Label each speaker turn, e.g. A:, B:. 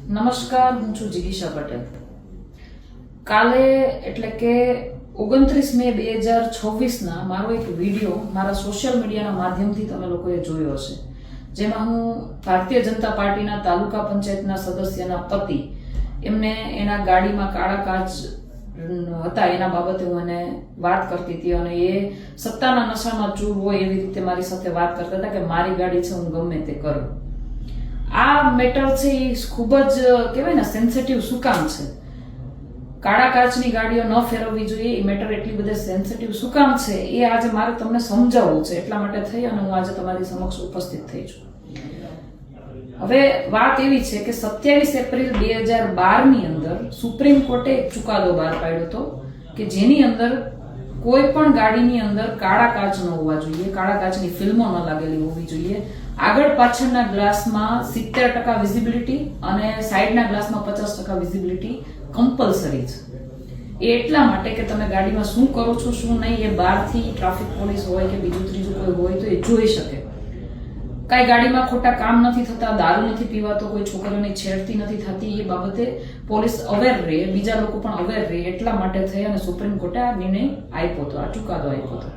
A: નમસ્કાર, હું છું જિગીશા પટેલ. કાલે એટલે કે 29 મે 2026 મારો એક વિડીયો મારા સોશિયલ મીડિયાના માધ્યમથી તમે લોકોએ જોયો હશે, જેમાં હું ભારતીય જનતા પાર્ટીના તાલુકા પંચાયતના સદસ્યના પતિ એમને એના ગાડીમાં કાળા કાચ હતા એના બાબતે હું એને વાત કરતી હતી, અને એ સત્તાના નશામાં ચૂર હોય એવી રીતે મારી સાથે વાત કરતા હતા કે મારી ગાડી છે, હું ગમે તે કરું. આ મેટર છે એ ખૂબ જ કહેવાય ને સેન્સિટિવ શું કામ છે. કાળા કાચની ગાડીઓ ન ફેરવવી જોઈએ એ મેટર એટલી બધી સેન્સિટિવ શું કામ છે એ આજે મારે તમને સમજાવવું છે, એટલા માટે થઈ અને હું આજે તમારી સમક્ષ ઉપસ્થિત થઈ છું. હવે વાત એવી છે કે 27 એપ્રિલ 2012 અંદર સુપ્રીમ કોર્ટે એક ચુકાદો બહાર પાડ્યો હતો કે જેની અંદર કોઈ પણ ગાડીની અંદર કાળા કાચ ન હોવા જોઈએ, કાળા કાચની ફિલ્મો ન લાગેલી હોવી જોઈએ, આગળ પાછળના ગ્લાસમાં 70% વિઝિબિલિટી અને સાઈડના ગ્લાસમાં 50% વિઝિબિલિટી કમ્પલસરી છે. એ એટલા માટે કે તમે ગાડીમાં શું કરો છો શું નહીં એ બહારથી ટ્રાફિક પોલીસ હોય કે બીજું ત્રીજું કોઈ હોય તો એ જોઈ શકે. કાંઈ ગાડીમાં ખોટા કામ નથી થતા, દારૂ નથી પીવાતો, કોઈ છોકરીઓની છેડતી નથી થતી, એ બાબતે પોલીસ અવેર રહે, બીજા લોકો પણ અવેર રહે, એટલા માટે થઈ અને સુપ્રીમ કોર્ટે આ નિર્ણય આપ્યો હતો, આ ચુકાદો આપ્યો હતો.